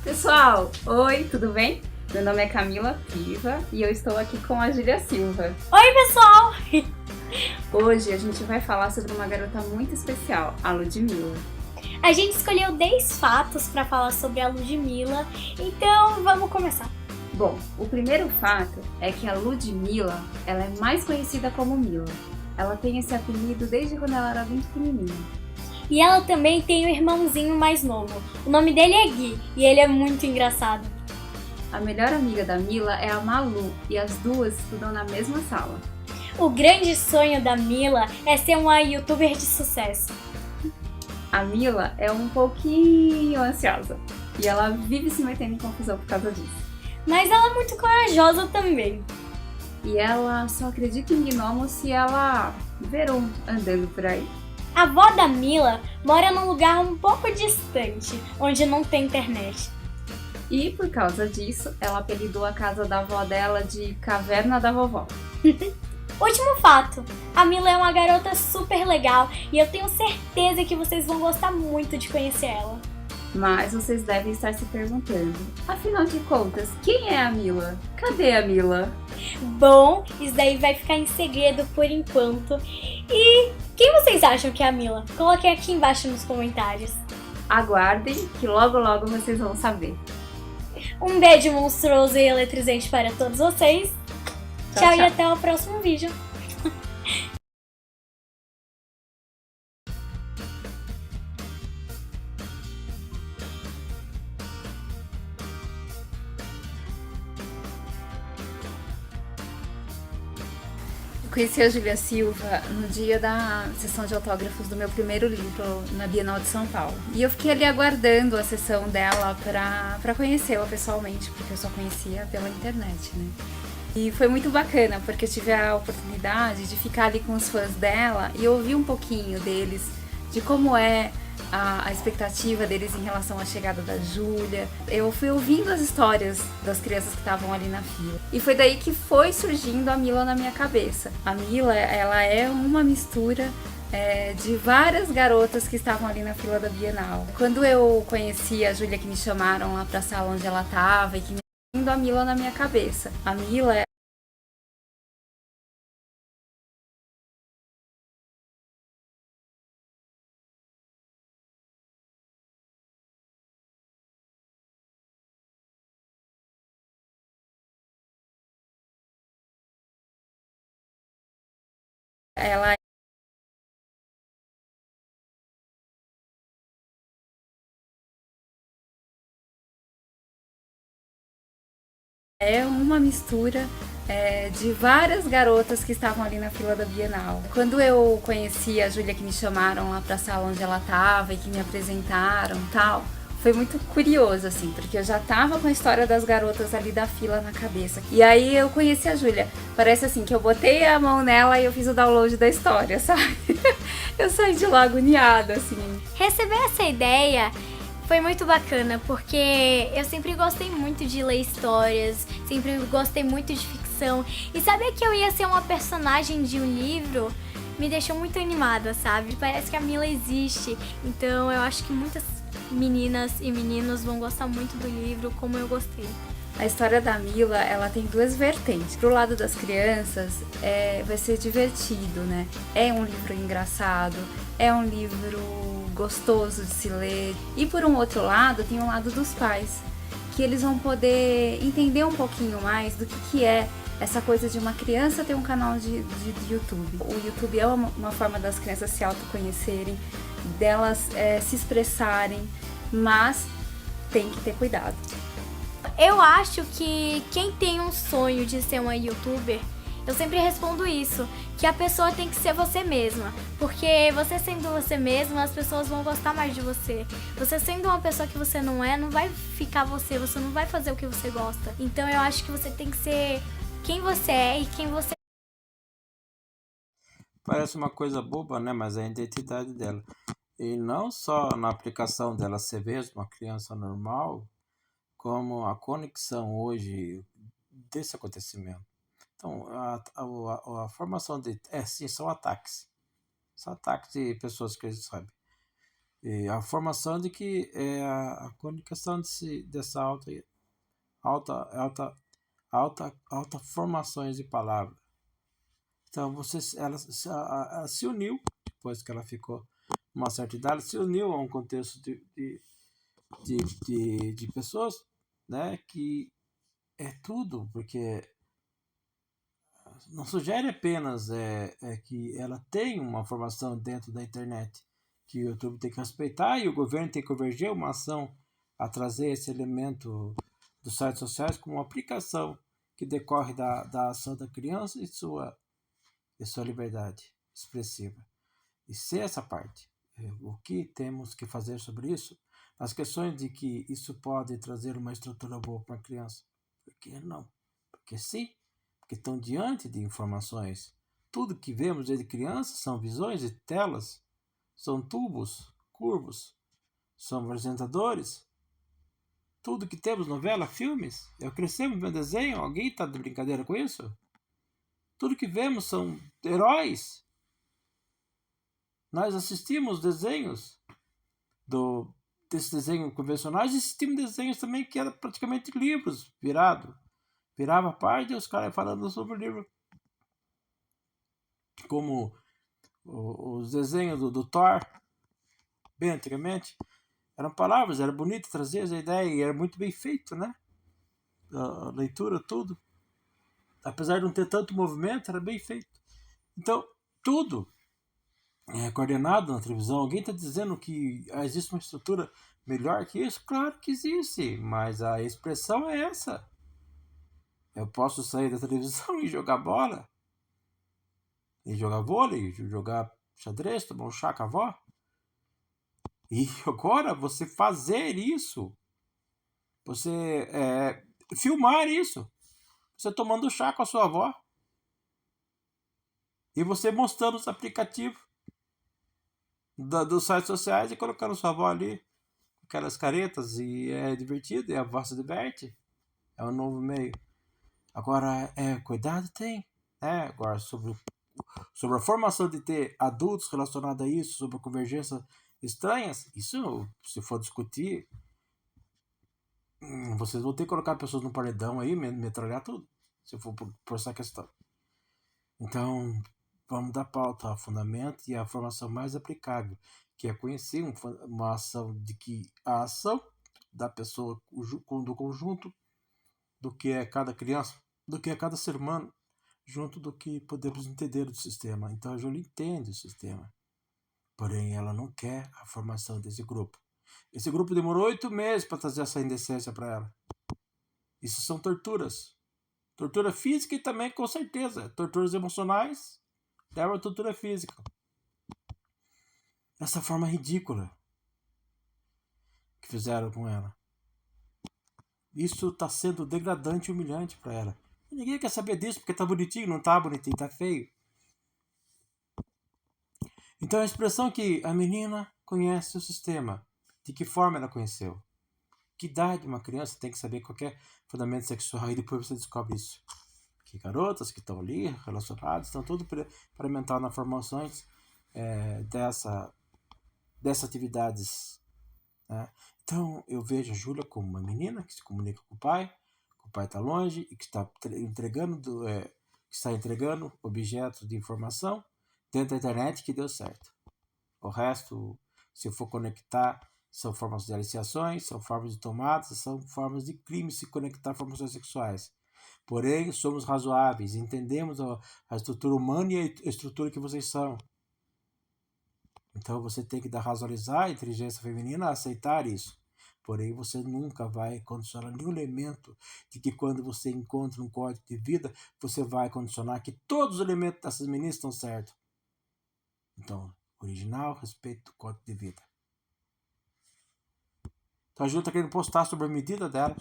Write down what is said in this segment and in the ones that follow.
Pessoal, oi, tudo bem? Meu nome é Camila Piva e eu estou aqui com a Júlia Silva. Oi, pessoal! Hoje a gente vai falar sobre uma garota muito especial, a Ludmilla. A gente escolheu 10 fatos para falar sobre a Ludmilla, então vamos começar. Bom, o primeiro fato é que a Ludmilla, ela é mais conhecida como Milla. Ela tem esse apelido desde quando ela era bem pequenininha. E ela também tem um irmãozinho mais novo. O nome dele é Gui e ele é muito engraçado. A melhor amiga da Milla é a Malu e as duas estudam na mesma sala. O grande sonho da Milla é ser uma youtuber de sucesso. A Milla é um pouquinho ansiosa e ela vive se metendo em confusão por causa disso. Mas ela é muito corajosa também. E ela só acredita em gnomos se ela ver um andando por aí. A avó da Milla mora num lugar um pouco distante, onde não tem internet. E por causa disso, ela apelidou a casa da avó dela de Caverna da Vovó. Último fato, a Milla é uma garota super legal e eu tenho certeza que vocês vão gostar muito de conhecer ela. Mas vocês devem estar se perguntando, afinal de contas, quem é a Milla? Cadê a Milla? Bom, isso daí vai ficar em segredo por enquanto. E quem vocês acham que é a Milla? Coloquem aqui embaixo nos comentários. Aguardem que logo logo vocês vão saber. Um beijo monstruoso e eletrizante para todos vocês. Tchau, Tchau e tchau. até o próximo vídeo. Eu conheci a Júlia Silva no dia da sessão de autógrafos do meu primeiro livro na Bienal de São Paulo. E eu fiquei ali aguardando a sessão dela pra conhecê-la pessoalmente, porque eu só conhecia pela internet, né? E foi muito bacana, porque eu tive a oportunidade de ficar ali com os fãs dela e ouvir um pouquinho deles, de como é a expectativa deles em relação à chegada da Júlia. Eu fui ouvindo as histórias das crianças que estavam ali na fila. E foi daí que foi surgindo a Milla na minha cabeça. A Milla, ela é uma mistura de várias garotas que estavam ali na fila da Bienal. Quando eu conheci a Júlia, que me chamaram lá pra sala onde ela estava e que me vindo a Milla na minha cabeça. A Milla ela é uma mistura de várias garotas que estavam ali na fila da Bienal. Quando eu conheci a Júlia, que me chamaram lá pra sala onde ela tava e que me apresentaram e tal, foi muito curioso, assim, porque eu já tava com a história das garotas ali da fila na cabeça. E aí eu conheci a Júlia. Parece assim que eu botei a mão nela e eu fiz o download da história, sabe? Eu saí de lá agoniada, assim. Receber essa ideia foi muito bacana, porque eu sempre gostei muito de ler histórias, sempre gostei muito de ficção. E saber que eu ia ser uma personagem de um livro me deixou muito animada, sabe? Parece que a Milla existe, então eu acho que muitas meninas e meninos vão gostar muito do livro, como eu gostei. A história da Milla, ela tem duas vertentes. Pro lado das crianças, vai ser divertido, né? É um livro engraçado, é um livro gostoso de se ler. E por um outro lado, tem o lado dos pais, que eles vão poder entender um pouquinho mais do que é essa coisa de uma criança ter um canal de YouTube. O YouTube é uma forma das crianças se autoconhecerem, delas se expressarem, mas tem que ter cuidado. Eu acho que quem tem um sonho de ser uma youtuber, eu sempre respondo isso, que a pessoa tem que ser você mesma, porque você sendo você mesma, as pessoas vão gostar mais de você. Você sendo uma pessoa que você não é, não vai ficar você não vai fazer o que você gosta. Então eu acho que você tem que ser quem você é e quem você... Parece uma coisa boba, né? Mas é a identidade dela. E não só na aplicação dela ser mesmo uma criança normal, como a conexão hoje desse acontecimento. Então, a formação de... sim, são ataques. São ataques de pessoas que a gente sabe. E a formação de que é a comunicação dessa alta, alta, alta formações de palavra. Então ela se uniu, depois que ela ficou uma certa idade, se uniu a um contexto de pessoas, né, que é tudo, porque não sugere apenas que ela tem uma formação dentro da internet, que o YouTube tem que respeitar e o governo tem que converger uma ação a trazer esse elemento dos sites sociais como uma aplicação que decorre da ação da criança e sua liberdade expressiva. E se essa parte, o que temos que fazer sobre isso? As questões de que isso pode trazer uma estrutura boa para a criança. Por que não? Porque sim, porque estão diante de informações. Tudo que vemos desde criança são visões e telas, são tubos, curvos, são apresentadores. Tudo que temos, novela, filmes, crescemos vendo desenho, alguém está de brincadeira com isso? Tudo que vemos são heróis. Nós assistimos desenhos desses desenhos convencionais e assistimos desenhos também que eram praticamente livros virava a página e os caras falando sobre o livro. Como os desenhos do Thor, bem antigamente, eram palavras, era bonito trazer essa ideia e era muito bem feito, né? A leitura, tudo. Apesar de não ter tanto movimento, era bem feito. Então, tudo é coordenado na televisão. Alguém está dizendo que existe uma estrutura melhor que isso? Claro que existe, mas a expressão é essa. Eu posso sair da televisão e jogar bola, e jogar vôlei, jogar xadrez, tomar um chá com a avó. E agora você fazer isso, você filmar isso, você tomando chá com a sua avó, e você mostrando os aplicativos dos sites sociais e colocando sua avó ali, aquelas caretas, e é divertido, e a avó se diverte, é um novo meio. Agora, cuidado tem, agora sobre a formação de ter adultos relacionados a isso, sobre a convergência estranhas, isso, se for discutir, vocês vão ter que colocar pessoas no paredão aí, metralhar tudo, se for por essa questão. Então, vamos dar pauta ao fundamento e à formação mais aplicável, que é conhecer uma ação de que a ação da pessoa, do conjunto, do que é cada criança, do que é cada ser humano, junto do que podemos entender do sistema. Então a Júlia entende o sistema, porém ela não quer a formação desse grupo. Esse grupo demorou 8 meses para trazer essa indecência para ela. Isso são torturas. Tortura física e também, com certeza, torturas emocionais levam a tortura física. Essa forma ridícula que fizeram com ela. Isso está sendo degradante e humilhante para ela. E ninguém quer saber disso porque tá bonitinho, não tá bonitinho, tá feio. Então a expressão que a menina conhece o sistema, de que forma ela conheceu? Que idade uma criança tem que saber qualquer fundamento sexual e depois você descobre isso? Que garotas que estão ali relacionadas, estão tudo experimentando nas formações dessas atividades. Né? Então eu vejo a Júlia como uma menina que se comunica com o pai está longe e que está entregando objetos de informação dentro da internet que deu certo. O resto, se for conectar, são formas de aliciações, são formas de tomadas, são formas de crime se conectar a formações sexuais. Porém, somos razoáveis, entendemos a estrutura humana e a estrutura que vocês são. Então você tem que razoalizar a inteligência feminina a aceitar isso. Porém, você nunca vai condicionar nenhum elemento de que quando você encontra um código de vida, você vai condicionar que todos os elementos dessas meninas estão certos. Então, original, respeito do código de vida. Então a Júlia está querendo postar sobre a medida dela,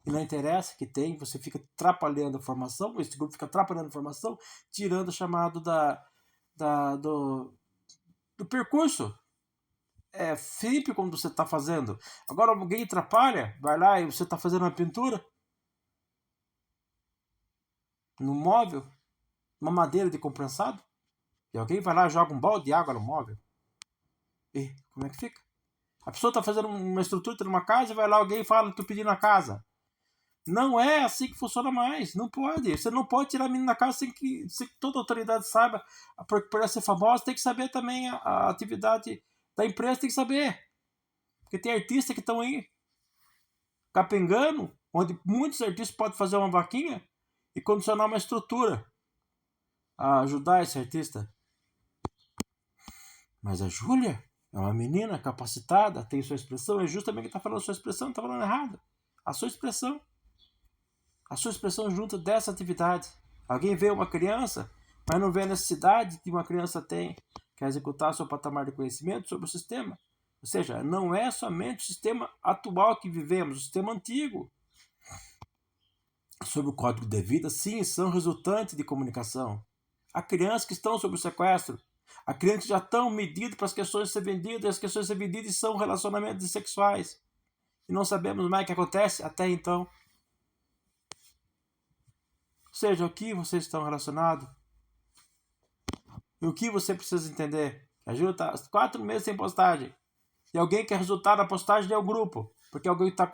e não interessa que tem, você fica atrapalhando a formação, esse grupo fica atrapalhando a formação, tirando o chamado do percurso. É sempre como você está fazendo. Agora alguém atrapalha, vai lá e você está fazendo uma pintura no móvel, uma madeira de compressado, e alguém vai lá e joga um balde de água no móvel. E como é que fica? A pessoa está fazendo uma estrutura numa casa e vai lá alguém e fala, estou pedindo a casa. Não é assim que funciona mais. Não pode. Você não pode tirar a menina da casa sem que toda autoridade saiba. Para ser famosa, tem que saber também a atividade da empresa, tem que saber. Porque tem artistas que estão aí capengando, onde muitos artistas podem fazer uma vaquinha e condicionar uma estrutura a ajudar esse artista. Mas a Júlia é uma menina capacitada, tem sua expressão, é justamente que está falando sua expressão, não está falando errado. A sua expressão junto dessa atividade. Alguém vê uma criança, mas não vê a necessidade que uma criança tem, que é executar seu patamar de conhecimento sobre o sistema. Ou seja, não é somente o sistema atual que vivemos, o sistema antigo. Sobre o código de vida, sim, são resultantes de comunicação. Há crianças que estão sob o sequestro. Há crianças que já estão medidas para as questões ser vendidas, e as questões ser vendidas são relacionamentos sexuais. E não sabemos mais o que acontece até então. Ou seja, o que vocês estão relacionados? E o que você precisa entender? A Júlia está 4 meses sem postagem. E alguém quer resultado da postagem é o grupo. Porque alguém está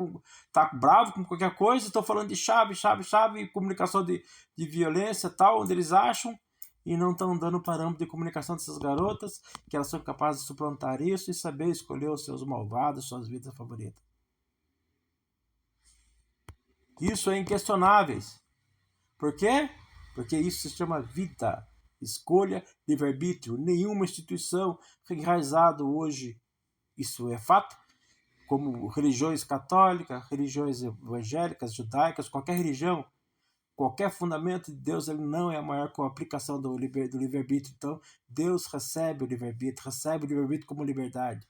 bravo com qualquer coisa, estão falando de chave, comunicação de violência tal, onde eles acham, e não estão dando parâmetro de comunicação dessas garotas, que elas são capazes de suplantar isso e saber escolher os seus malvados, suas vidas favoritas. Isso é inquestionável. Por quê? Porque isso se chama vida, escolha, livre-arbítrio. Nenhuma instituição enraizada hoje, isso é fato, como religiões católicas, religiões evangélicas, judaicas, qualquer religião, qualquer fundamento de Deus, ele não é maior com a aplicação do livre-arbítrio. Então, Deus recebe o livre-arbítrio como liberdade.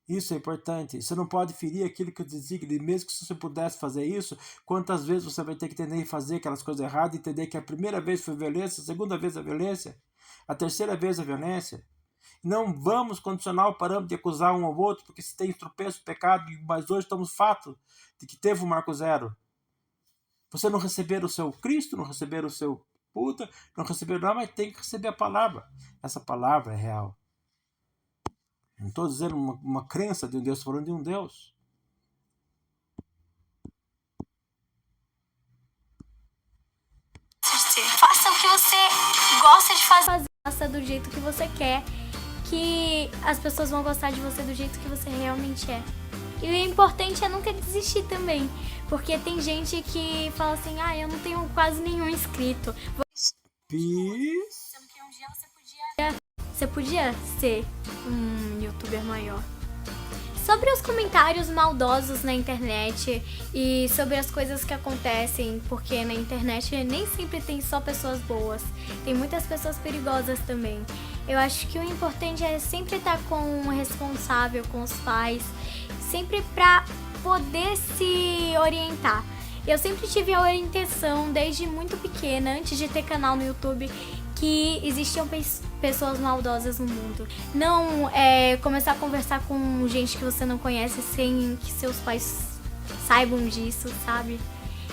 Isso é importante. Você não pode ferir aquilo que eu designe. Mesmo que se você pudesse fazer isso, quantas vezes você vai ter que entender e fazer aquelas coisas erradas, entender que a primeira vez foi violência, a segunda vez a violência, a terceira vez a violência. Não vamos condicionar o parâmetro de acusar um ao outro, porque se tem tropeço, pecado, mas hoje estamos fato de que teve um marco zero. Você não receber o seu Cristo, não receber o seu puta, não receber nada, mas tem que receber a palavra. Essa palavra é real. Não estou dizendo uma crença de um Deus, estou falando de um Deus. Faça o que você gosta de fazer. Faça do jeito que você quer, que as pessoas vão gostar de você do jeito que você realmente é. E o importante é nunca desistir também, porque tem gente que fala assim, eu não tenho quase nenhum inscrito. Sendo que um dia você podia ser um youtuber maior. Sobre os comentários maldosos na internet e sobre as coisas que acontecem, porque na internet nem sempre tem só pessoas boas, tem muitas pessoas perigosas também. Eu acho que o importante é sempre estar com o responsável, com os pais, sempre para poder se orientar. Eu sempre tive a orientação desde muito pequena, antes de ter canal no YouTube, que existiam pessoas maldosas no mundo. Não começar a conversar com gente que você não conhece sem que seus pais saibam disso, sabe?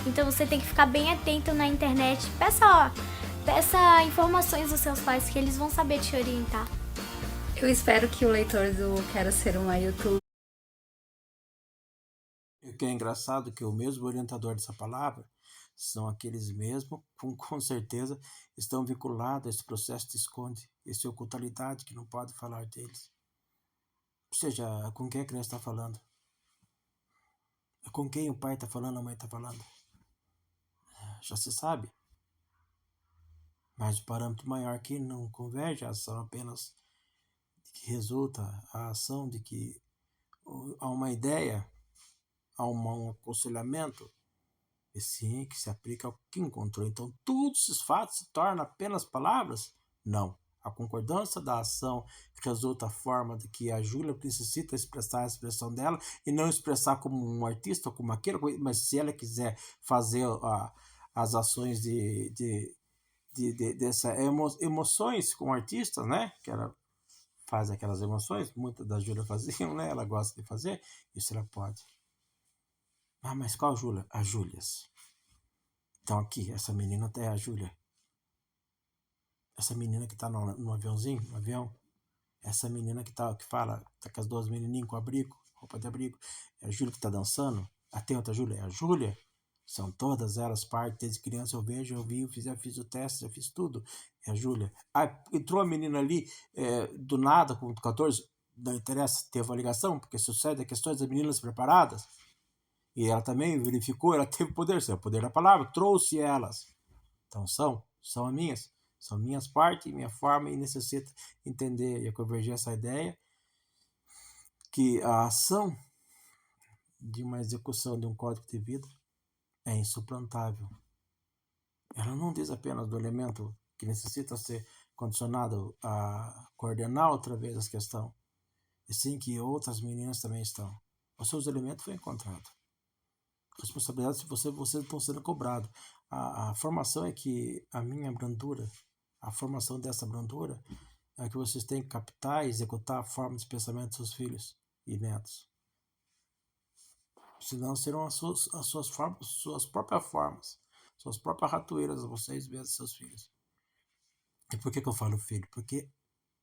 Então você tem que ficar bem atento na internet. Peça informações dos seus pais que eles vão saber te orientar. Eu espero que o leitor do Quero Ser Uma YouTube... O que é engraçado é que o mesmo orientador dessa palavra são aqueles mesmos, com certeza, estão vinculados a esse processo de esconde, essa ocultalidade que não pode falar deles. Ou seja, com quem a criança está falando? Com quem o pai está falando, a mãe está falando? Já se sabe. Mas o parâmetro maior aqui não converge, a ação apenas que resulta a ação de que há uma ideia, há um aconselhamento, e sim que se aplica ao que encontrou. Então, todos esses fatos se tornam apenas palavras? Não. A concordância da ação resulta a forma de que a Júlia necessita expressar a expressão dela e não expressar como um artista ou como aquilo, mas se ela quiser fazer as ações dessas emoções com artistas, né? Que ela faz aquelas emoções, muitas da Júlia faziam, né? Ela gosta de fazer, isso ela pode. Mas qual Júlia? A Júlias. Então aqui, essa menina até é a Júlia. Essa menina que tá no aviãozinho, no avião. Essa menina que fala, tá com as duas menininhas com abrigo, roupa de abrigo, é a Júlia que tá dançando. Tem outra Júlia, é a Júlia. São todas elas parte, desde criança eu vejo, eu vi, fiz o teste, eu fiz tudo. É a Júlia. Entrou a menina ali, do nada, com 14, não interessa, teve uma ligação, porque sucede a questões das meninas preparadas. E ela também verificou, ela teve poder, o poder da palavra, trouxe elas. Então são as minhas partes, minha forma, e necessita entender e convergir essa ideia que a ação de uma execução de um código de vida é insuplantável. Ela não diz apenas do elemento que necessita ser condicionado a coordenar outra vez as questões, e sim que outras meninas também estão. Os seus elementos foram encontrados. Responsabilidade se você estão sendo cobrado. A formação é que a minha brandura, a formação dessa brandura é que vocês têm que captar e executar a forma de pensamento dos seus filhos e netos. Senão serão as suas próprias formas, suas próprias ratoeiras, vocês mesmos, seus filhos. E por que eu falo filho? Porque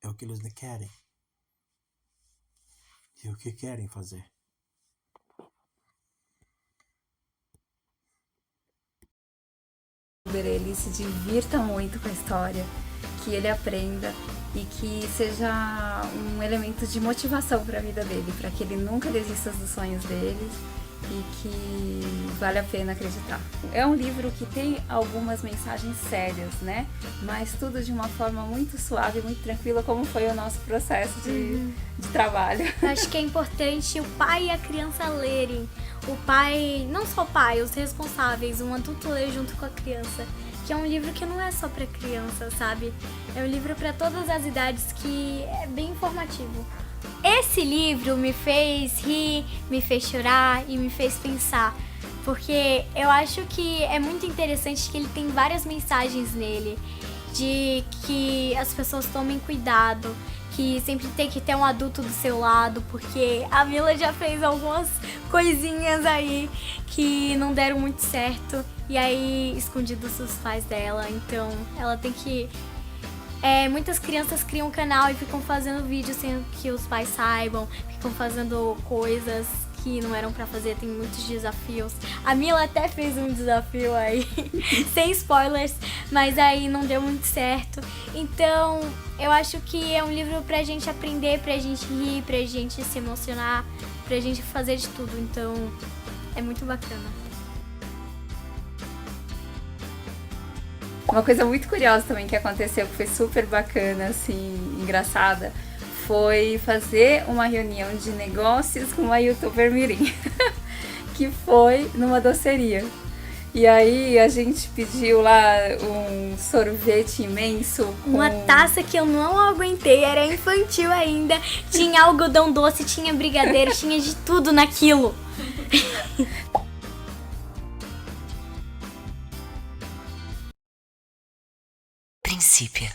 é o que eles querem. E o que querem fazer. Ele se divirta muito com a história, que ele aprenda e que seja um elemento de motivação para a vida dele, para que ele nunca desista dos sonhos dele e que vale a pena acreditar. É um livro que tem algumas mensagens sérias, né? Mas tudo de uma forma muito suave, muito tranquila, como foi o nosso processo de trabalho. Acho que é importante o pai e a criança lerem. O pai, não só o pai, os responsáveis, um adulto ler junto com a criança. Que é um livro que não é só para criança, sabe? É um livro para todas as idades que é bem informativo. Esse livro me fez rir, me fez chorar e me fez pensar, porque eu acho que é muito interessante que ele tem várias mensagens nele, de que as pessoas tomem cuidado, que sempre tem que ter um adulto do seu lado, porque a Mila já fez algumas coisinhas aí que não deram muito certo, e aí escondidos dos pais dela, então ela tem que... muitas crianças criam um canal e ficam fazendo vídeos sem que os pais saibam, ficam fazendo coisas que não eram pra fazer, tem muitos desafios. A Mila até fez um desafio aí, sem spoilers, mas aí não deu muito certo. Então, eu acho que é um livro pra gente aprender, pra gente rir, pra gente se emocionar, pra gente fazer de tudo. Então, é muito bacana. Uma coisa muito curiosa também que aconteceu, que foi super bacana, assim, engraçada, foi fazer uma reunião de negócios com uma youtuber mirim, que foi numa doceria. E aí a gente pediu lá um sorvete imenso com... Uma taça que eu não aguentei, era infantil ainda, tinha algodão doce, tinha brigadeiro, tinha de tudo naquilo. Princípio.